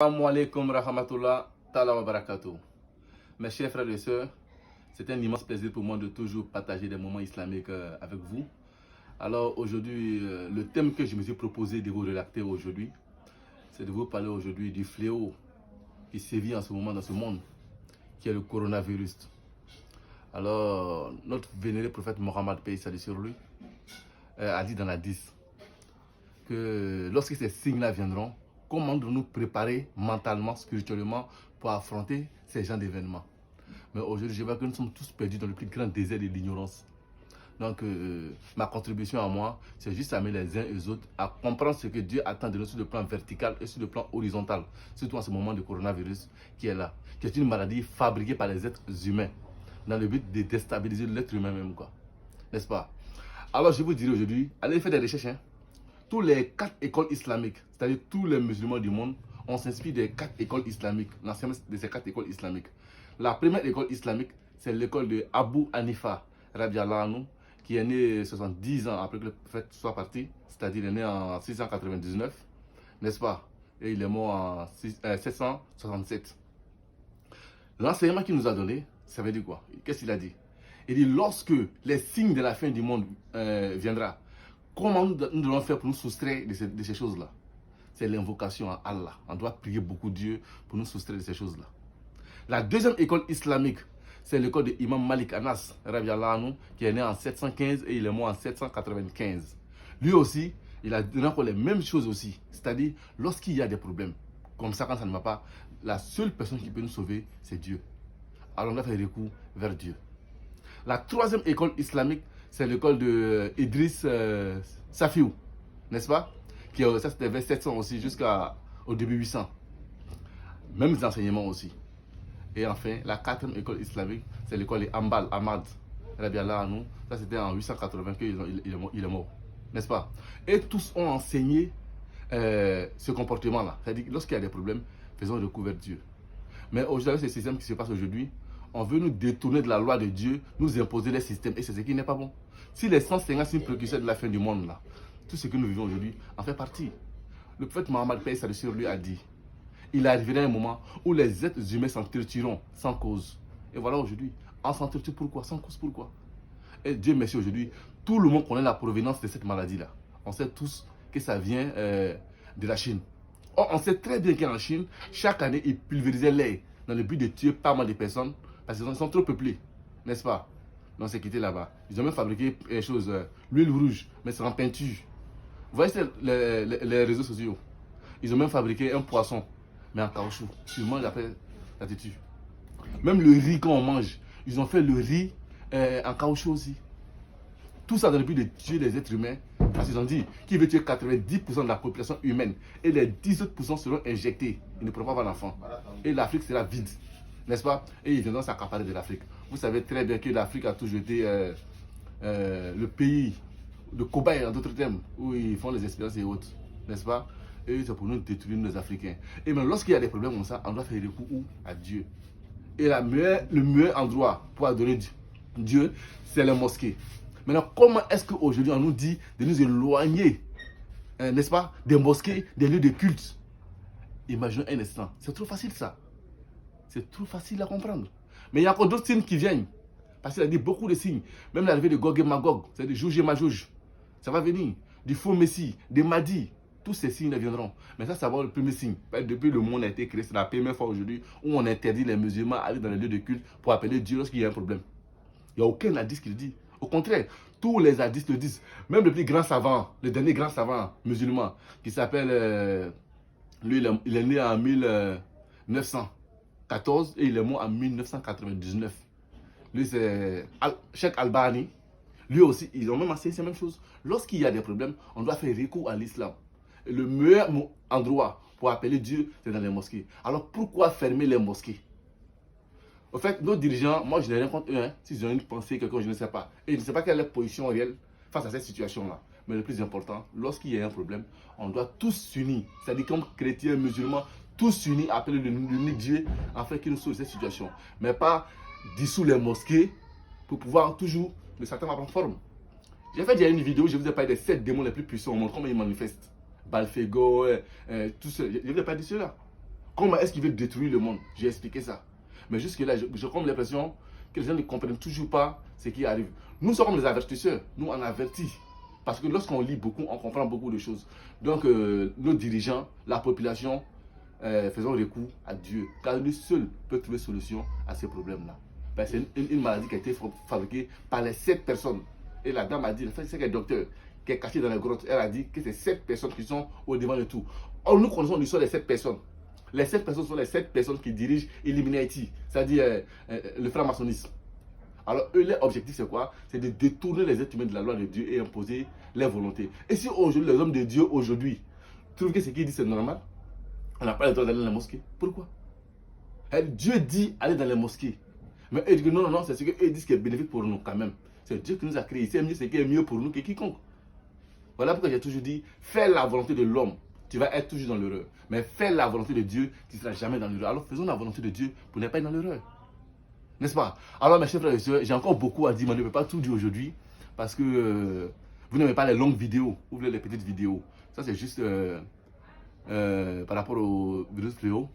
Assalamu alaikum rahmatullah ta'ala wa barakatuh. Mes chers frères et sœurs, c'est un immense plaisir pour moi de toujours partager des moments islamiques avec vous. Alors aujourd'hui, le thème que je me suis proposé de vous relater aujourd'hui, c'est de vous parler aujourd'hui du fléau qui sévit en ce moment dans ce monde, qui est le coronavirus. Alors, notre vénéré prophète Mohammed, paix salut sur lui, a dit dans la 10 que lorsque ces signes-là viendront, comment nous préparer mentalement, spirituellement pour affronter ces genres d'événements. Mais aujourd'hui, je vois que nous sommes tous perdus dans le plus grand désert de l'ignorance. Donc, ma contribution à moi, c'est juste amener les uns et les autres à comprendre ce que Dieu attend de nous sur le plan vertical et sur le plan horizontal, surtout en ce moment de coronavirus qui est là, qui est une maladie fabriquée par les êtres humains, dans le but de déstabiliser l'être humain même, quoi. N'est-ce pas? Alors, je vous dirai aujourd'hui, allez faire des recherches, hein. Tous les 4 écoles islamiques, c'est-à-dire tous les musulmans du monde, on s'inspire des 4 écoles islamiques, l'enseignement de ces 4 écoles islamiques. La première école islamique, c'est l'école de Abu Hanifa, radiallahu anhu, qui est né 70 ans après que le prophète soit parti, c'est-à-dire il est né en 699, n'est-ce pas? Et il est mort en 767. L'enseignement qu'il nous a donné, ça veut dire quoi? Qu'est-ce qu'il a dit? Il dit, lorsque les signes de la fin du monde viendra, comment nous devons faire pour nous soustraire de ces choses-là? C'est l'invocation à Allah. On doit prier beaucoup Dieu pour nous soustraire de ces choses-là. La deuxième école islamique, c'est l'école de Imam Malik Anas, qui est né en 715 et il est mort en 795. Lui aussi, il a donné encore les mêmes choses aussi. C'est-à-dire, lorsqu'il y a des problèmes, comme ça quand ça ne va pas, la seule personne qui peut nous sauver, c'est Dieu. Alors on doit faire recours vers Dieu. La troisième école islamique, c'est l'école de Idriss Safiou, n'est-ce pas? Ça c'était vers 700 aussi jusqu'au début 800. Mêmes enseignements aussi. Et enfin, la quatrième école islamique, c'est l'école de Ambal Ahmad. Ça c'était en 880 qu'il est mort, n'est-ce pas? Et tous ont enseigné ce comportement-là. C'est-à-dire que lorsqu'il y a des problèmes, faisons recours vers Dieu. Mais aujourd'hui, ce système qui se passe aujourd'hui, on veut nous détourner de la loi de Dieu, nous imposer les systèmes, et c'est ce qui n'est pas bon. Si les 156 précurseurs de la fin du monde, là, tout ce que nous vivons aujourd'hui, en fait partie. Le prophète Mohammed, paix salut sur lui, a dit, il arrivera un moment où les êtres humains s'entretueront sans cause. Et voilà aujourd'hui, on s'entretue pourquoi? Sans cause pourquoi? Et Dieu merci aujourd'hui, tout le monde connaît la provenance de cette maladie-là. On sait tous que ça vient de la Chine. Or, on sait très bien qu'en Chine, chaque année, ils pulvérisaient l'air dans le but de tuer pas mal de personnes parce qu'ils sont trop peuplés, n'est-ce pas? Donc c'est quitté là-bas. Ils ont même fabriqué des choses, l'huile rouge, mais c'est en peinture. Vous voyez les réseaux sociaux. Ils ont même fabriqué un poisson, mais en caoutchouc. Tu le manges après, ça te tue. Même le riz quand on mange, ils ont fait le riz en caoutchouc aussi. Tout ça dans le but de tuer les êtres humains. Parce qu'ils ont dit qu'ils veulent tuer 90% de la population humaine. Et les 10 autres % seront injectés. Ils ne pourront pas avoir d'enfants. Et l'Afrique sera vide. N'est-ce pas? Et ils viendront s'accaparer de l'Afrique. Vous savez très bien que l'Afrique a toujours été le pays de cobaye, en d'autres termes, où ils font les expériences et autres. N'est-ce pas? Et c'est pour nous détruire nos Africains. Et même lorsqu'il y a des problèmes comme ça, on doit faire recours où? À Dieu. Et le meilleur endroit pour adorer Dieu, c'est les mosquées. Maintenant, comment est-ce qu'aujourd'hui on nous dit de nous éloigner, n'est-ce pas, des mosquées, des lieux de culte? Imaginez un instant. C'est trop facile ça. C'est trop facile à comprendre. Mais il y a encore d'autres signes qui viennent. Parce qu'il a dit beaucoup de signes. Même l'arrivée de Gog et Magog, c'est-à-dire Jouj et Majouj. Ça va venir. Du faux Messie, des Mahdi. Tous ces signes viendront. Mais ça va être le premier signe. Depuis le monde a été créé, c'est la première fois aujourd'hui où on interdit les musulmans à aller dans les lieux de culte pour appeler Dieu lorsqu'il y a un problème. Il n'y a aucun hadith qui le dit. Au contraire, tous les hadiths le disent. Même le plus grand savant, le dernier grand savant musulman, qui s'appelle, lui, il est né en 1914 et il est mort en 1999. Lui, c'est Cheikh Albani. Lui aussi, ils ont même enseigné la même chose. Lorsqu'il y a des problèmes, on doit faire recours à l'islam. Le meilleur endroit pour appeler Dieu, c'est dans les mosquées. Alors pourquoi fermer les mosquées? Au fait, nos dirigeants, moi je n'ai rien contre eux, hein, s'ils ont une pensée, quelqu'un, je ne sais pas. Et je ne sais pas quelle est leur position réelle face à cette situation-là. Mais le plus important, lorsqu'il y a un problème, on doit tous s'unir. C'est-à-dire comme chrétiens, musulmans, tous s'unir, appeler l'unique Dieu, afin qu'il nous sauve cette situation. Mais pas dissoudre les mosquées pour pouvoir toujours, le Satan va prendre forme. J'ai fait déjà une vidéo où je vous ai parlé des 7 démons les plus puissants au monde, comment ils manifestent. Balfego, tout ça. Je ne vous ai pas dit cela. Comment est-ce qu'il veut détruire le monde? J'ai expliqué ça. Mais jusque-là, j'ai comme l'impression que les gens ne comprennent toujours pas ce qui arrive. Nous sommes les avertisseurs. Nous, on avertit. Parce que lorsqu'on lit beaucoup, on comprend beaucoup de choses. Donc, nos dirigeants, la population, faisons recours à Dieu. Car lui seul peut trouver solution à ces problèmes-là. Ben, c'est une maladie qui a été fabriquée par les 7 personnes. Et la dame a dit, c'est qu'un docteur qui est caché dans la grotte, elle a dit que c'est 7 personnes qui sont au devant de tout. Or, nous connaissons l'histoire des 7 personnes. Les 7 personnes sont les 7 personnes qui dirigent Illuminati, c'est-à-dire le franc-maçonnisme. Alors, eux, leur objectif, c'est quoi? C'est de détourner les êtres humains de la loi de Dieu et imposer leur volonté. Et si aujourd'hui, les hommes de Dieu, aujourd'hui, trouvent que ce qu'ils disent, c'est normal, on n'a pas le droit d'aller dans la mosquée. Pourquoi? Dieu dit aller dans les mosquées. Mais eux disent que non, c'est ce qu'eux disent qui est bénéfique pour nous quand même. C'est Dieu qui nous a créés. C'est ce qui est mieux pour nous que quiconque. Voilà pourquoi j'ai toujours dit, fais la volonté de l'homme, tu vas être toujours dans l'erreur. Mais fais la volonté de Dieu, tu ne seras jamais dans l'erreur. Alors faisons la volonté de Dieu pour ne pas être dans l'erreur. N'est-ce pas? Alors mes chers frères et sœurs, j'ai encore beaucoup à dire, mais je ne peux pas tout dire aujourd'hui. Parce que vous n'aimez pas les longues vidéos, vous voulez les petites vidéos. Ça c'est juste par rapport au virus fléau,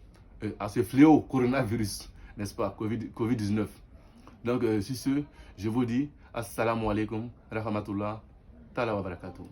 à ce fléau coronavirus, n'est-ce pas, Covid-19. Donc sur ce, je vous dis, assalamu alaikum, rahmatullah, ta'ala wa barakatuh.